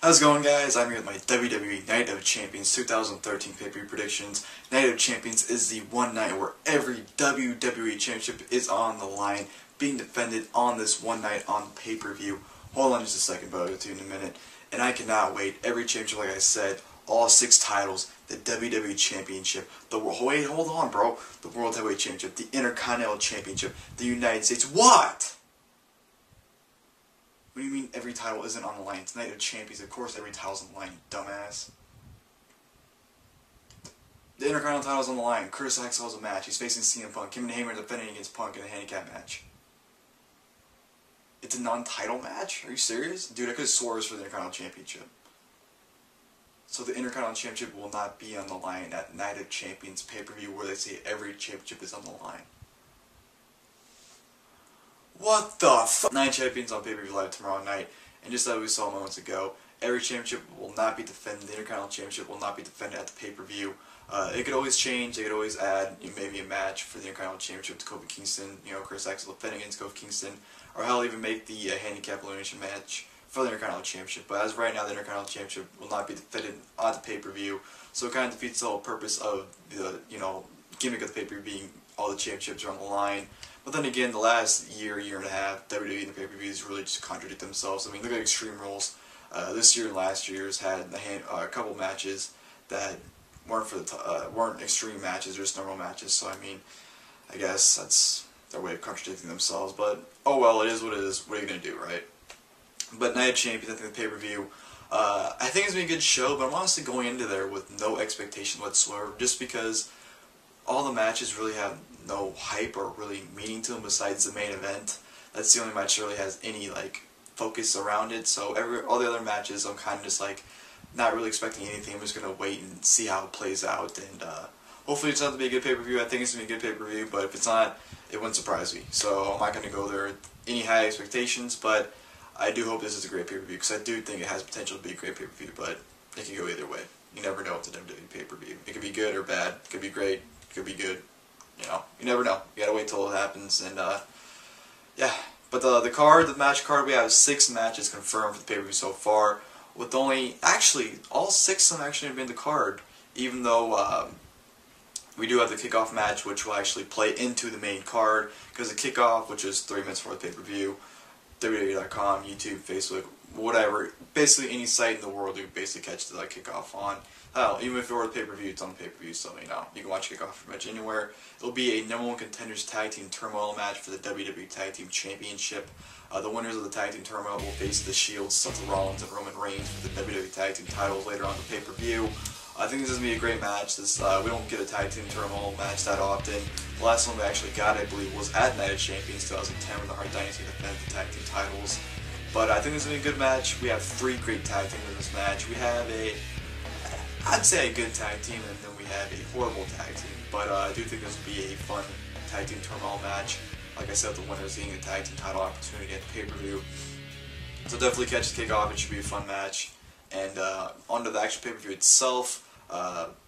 How's it going, guys? I'm here with my WWE Night of Champions 2013 pay-per-view predictions. Night of Champions is the one night where every WWE Championship is on the line, being defended on this one night on pay-per-view. Hold on just a second, but I'll get to you in a minute. And I cannot wait. Every championship, like I said, all 6 titles, the WWE Championship, the hold on, bro, the World Heavyweight Championship, the Intercontinental Championship, the United States. What? What do you mean every title isn't on the line? It's Night of Champions. Of course every title's on the line, you dumbass. The Intercontinental title's on the line. Curtis Axel has a match. He's facing CM Punk. Him and Heyman are defending against Punk in a handicap match. It's a non-title match? Are you serious? Dude, I could have swore it was for the Intercontinental Championship. So the Intercontinental Championship will not be on the line at Night of Champions pay-per-view where they say every championship is on the line. What the fuck? 9 champions on pay-per-view live tomorrow night, and just like we saw moments ago, every championship will not be defended. The Intercontinental Championship will not be defended at the pay-per-view. It could always change. They could always add maybe a match for the Intercontinental Championship to Kofi Kingston. You know, Chris Axel defending against Kofi Kingston, or hell, even make the Handicap Elimination match for the Intercontinental Championship. But as of right now, the Intercontinental Championship will not be defended on the pay-per-view, so it kind of defeats the whole purpose of the gimmick of the pay-per-view being all the championships are on the line. But then again, the last year and a half, WWE and the pay-per-views really just contradict themselves. I mean, look at Extreme Rules. This year and last year's had a couple matches that weren't weren't extreme matches, just normal matches. So I mean, I guess that's their way of contradicting themselves. But oh well, it is what it is. What are you gonna do, right? But Night of Champions, I think the pay-per-view, I think it's gonna be a good show. But I'm honestly going into there with no expectation whatsoever, just because all the matches really have no hype or really meaning to them besides the main event. That's the only match that really has any focus around it. So all the other matches, I'm kind of just not really expecting anything. I'm just gonna wait and see how it plays out, and hopefully it's not to be a good pay-per-view. I think it's gonna be a good pay-per-view, but if it's not, it wouldn't surprise me. So I'm not gonna go there with any high expectations, but I do hope this is a great pay-per-view because I do think it has potential to be a great pay-per-view. But it can go either way. You never know with the WWE pay-per-view. It could be good or bad. It could be great. It could be good. You never know. You gotta wait till it happens, and yeah. But the match card, we have 6 matches confirmed for the pay-per-view so far, with actually, all 6 of them actually have been the card, even though we do have the kickoff match, which will actually play into the main card, because the kickoff, which is 3 minutes before the pay-per-view, WWE.com, YouTube, Facebook, whatever, basically any site in the world you can basically catch the kickoff on. Hell, even if it were the pay-per-view, it's on the pay-per-view, so you can watch kickoff pretty much anywhere. It'll be a #1 Contenders Tag Team Turmoil match for the WWE Tag Team Championship. The winners of the Tag Team Turmoil will face the Shield, Seth Rollins, and Roman Reigns for the WWE Tag Team titles later on the pay-per-view. I think this is going to be a great match. We don't get a Tag Team Turmoil match that often. The last one we actually got, I believe, was at Night of Champions 2010 when the Hart Dynasty defended the Tag Team titles. But I think this is going to be a good match. We have 3 great tag teams in this match. We have I'd say a good tag team, and then we have a horrible tag team. But I do think this will be a fun Tag Team Turmoil match. Like I said, the winner is getting a tag team title opportunity at the pay-per-view. So definitely catch the kickoff. It should be a fun match. And onto the actual pay-per-view itself,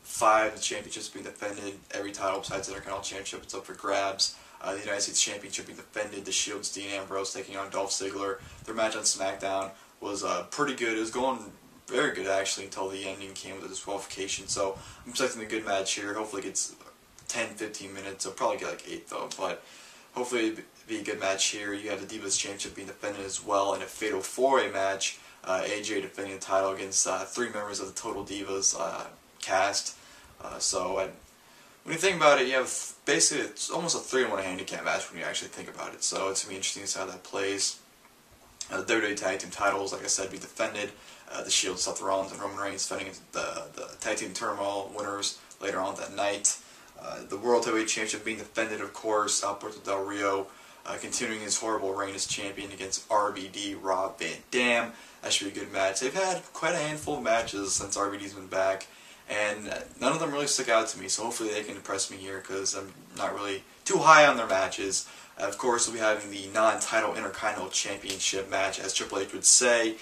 5 championships being defended. Every title besides the Intercontinental Championship is up for grabs. The United States Championship being defended. The Shield's Dean Ambrose taking on Dolph Ziggler. Their match on SmackDown was pretty good. It was going very good actually until the ending came with a disqualification. So I'm expecting a good match here. Hopefully it gets 10-15 minutes. I'll probably get 8 though, but hopefully it'll be a good match here. You have the Divas Championship being defended as well in a Fatal 4-Way match. AJ defending the title against 3 members of the Total Divas cast. When you think about it, you have basically it's almost a 3-1 handicap match when you actually think about it. So it's going to be interesting to see how that plays. The WWE Tag Team titles, like I said, be defended. The Shield, Seth Rollins, and Roman Reigns defending the Tag Team Turmoil winners later on that night. The World Heavyweight Championship being defended, of course. Alberto Del Rio continuing his horrible reign as champion against RVD, Rob Van Dam. That should be a good match. They've had quite a handful of matches since RVD's been back, and none of them really stick out to me, so hopefully they can impress me here because I'm not really too high on their matches. Of course, we'll be having the non-title Intercontinental Championship match, as Triple H would say.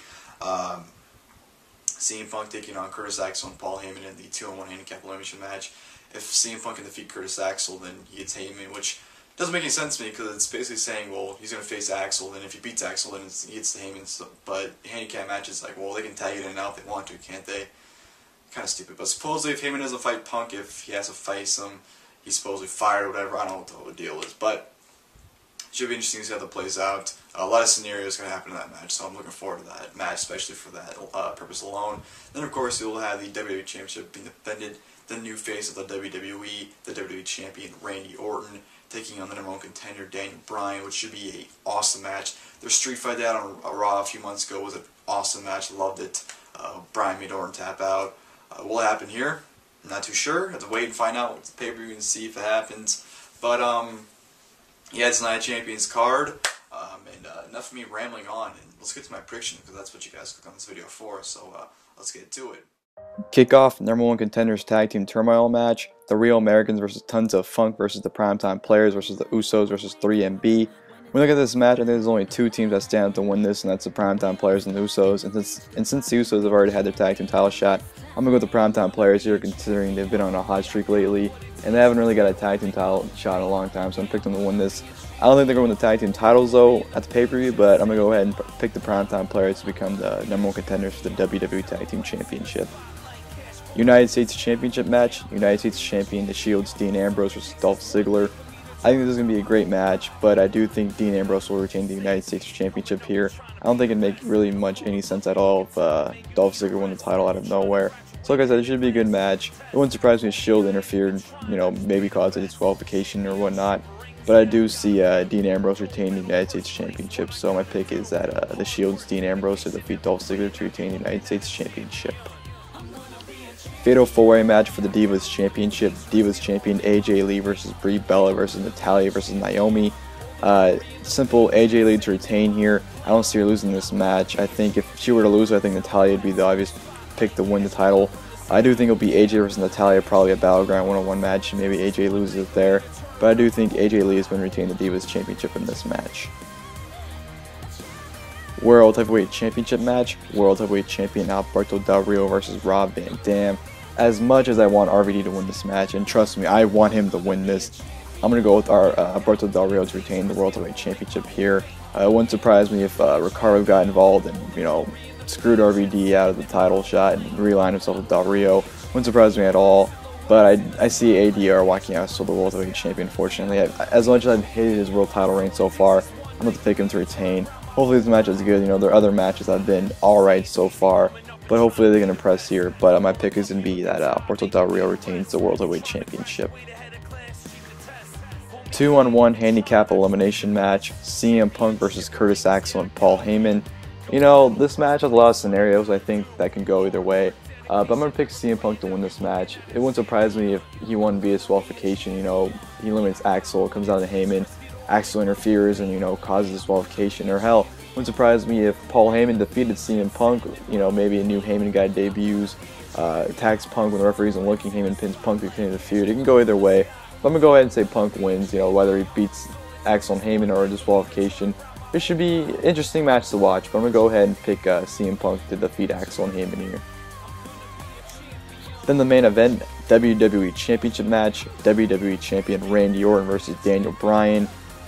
CM Punk taking on Curtis Axel and Paul Heyman in the 2-on-1 Handicap Elimination match. If CM Punk can defeat Curtis Axel, then he gets Heyman, which doesn't make any sense to me because it's basically saying, well, he's going to face Axel, and if he beats Axel, then he gets the Heyman. But handicap matches, like, well, they can tag it in and out if they want to, can't they? Kind of stupid. But supposedly, if Heyman doesn't fight Punk, if he has to fight some, he's supposedly fired or whatever. I don't know what the whole deal is, but it should be interesting to see how that plays out. A lot of scenarios going to happen in that match, so I'm looking forward to that match, especially for that purpose alone. Then, of course, you'll have the WWE Championship being defended. The new face of the WWE, the WWE Champion, Randy Orton, taking on the #1 contender, Daniel Bryan, which should be an awesome match. Their street fight they had on Raw a few months ago was an awesome match. Loved it. Bryan made Orton tap out. Will it happen here? I'm not too sure. Have to wait and find out with the pay-per-view and see if it happens. But, yeah, it's Night Champions card. And enough of me rambling on. And let's get to my prediction, because that's what you guys clicked on this video for. So, let's get to it. Kickoff, #1 Contenders Tag Team Turmoil match. The Real Americans versus Tons of Funk versus the Primetime Players versus the Usos versus 3MB. When we look at this match, I think there's only two teams that stand out to win this, and that's the Primetime Players and the Usos. And since the Usos have already had their Tag Team title shot, I'm going to go with the Primetime Players here, considering they've been on a hot streak lately, and they haven't really got a Tag Team title shot in a long time, so I'm picking them to win this. I don't think they're going to win the Tag Team titles, though, at the pay-per-view, but I'm going to go ahead and pick the Primetime Players to become the #1 contenders for the WWE Tag Team Championship. United States Championship match. United States Champion, The Shield's Dean Ambrose versus Dolph Ziggler. I think this is going to be a great match, but I do think Dean Ambrose will retain the United States Championship here. I don't think it'd make really much any sense at all if Dolph Ziggler won the title out of nowhere. So like I said, it should be a good match. It wouldn't surprise me if Shield interfered, maybe caused a disqualification or whatnot. But I do see Dean Ambrose retain the United States Championship, so my pick is that The Shield's Dean Ambrose to defeat Dolph Ziggler to retain the United States Championship. Fatal 4-way match for the Divas Championship. Divas Champion AJ Lee versus Brie Bella versus Natalya versus Naomi. Simple AJ Lee to retain here. I don't see her losing this match. I think if she were to lose, I think Natalya would be the obvious pick to win the title. I do think it'll be AJ versus Natalya, probably a Battleground 1-on-1 match. Maybe AJ loses it there. But I do think AJ Lee is going to retain the Divas Championship in this match. World Heavyweight Championship match. World Heavyweight Champion Alberto Del Rio versus Rob Van Dam. As much as I want RVD to win this match, and trust me, I want him to win this, I'm going to go with Alberto Del Rio to retain the World Heavyweight Championship here. It wouldn't surprise me if Ricardo got involved and, screwed RVD out of the title shot and realigned himself with Del Rio. Wouldn't surprise me at all. But I see ADR walking out as the World Heavyweight Champion, unfortunately. As much as I've hated his world title reign so far, I'm going to pick him to retain. Hopefully this match is good. Their other matches have been alright so far, but hopefully they can impress here. But my pick is going to be that Alberto Del Rio retains the World Heavyweight Championship. 2-on-1 handicap elimination match. CM Punk versus Curtis Axel and Paul Heyman. This match has a lot of scenarios I think that can go either way. But I'm going to pick CM Punk to win this match. It wouldn't surprise me if he won via disqualification. He eliminates Axel, comes down to Heyman. Axel interferes and, causes disqualification. Or hell, wouldn't surprise me if Paul Heyman defeated CM Punk. Maybe a new Heyman guy debuts, attacks Punk when the referee isn't looking. Heyman pins Punk to continue the feud. It can go either way. But I'm going to go ahead and say Punk wins, whether he beats Axel and Heyman or a disqualification. It should be an interesting match to watch, but I'm going to go ahead and pick CM Punk to defeat Axel and Heyman here. Then the main event, WWE Championship match. WWE Champion Randy Orton versus Daniel Bryan.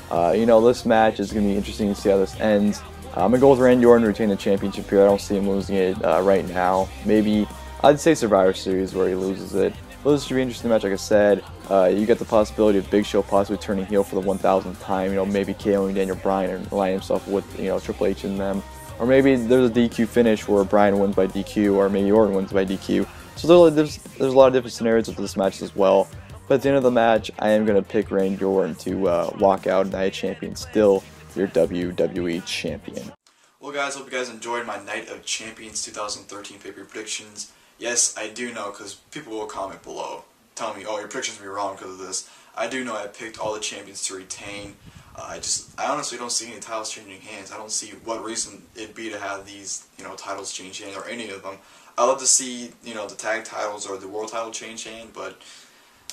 This match is going to be interesting to see how this ends. I'm going to go with Randy Orton to retain the championship here. I don't see him losing it right now. Maybe, I'd say Survivor Series where he loses it. But this should be an interesting match, like I said. You got the possibility of Big Show possibly turning heel for the 1000th time. maybe KOing Daniel Bryan and aligning himself with, Triple H and them. Or maybe there's a DQ finish where Bryan wins by DQ, or maybe Orton wins by DQ. So there's a lot of different scenarios with this match as well. But at the end of the match, I am going to pick Randy Orton to walk out Night Champion, still your WWE Champion. Well guys, hope you guys enjoyed my Night of Champions 2013 pay-per-view predictions. Yes, I do know, because people will comment below, tell me, oh, your predictions will be wrong because of this. I do know I picked all the champions to retain. I honestly don't see any titles changing hands. I don't see what reason it'd be to have these, titles change hands, or any of them. I'd love to see, the tag titles or the world title change hand, but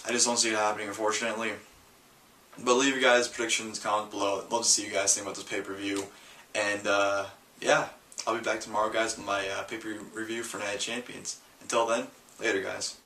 I just don't see it happening, unfortunately. But leave your guys' predictions, comments below. I'd love to see you guys think about this pay-per-view. And, yeah, I'll be back tomorrow, guys, with my pay-per-view review for Night of Champions. Until then, later, guys.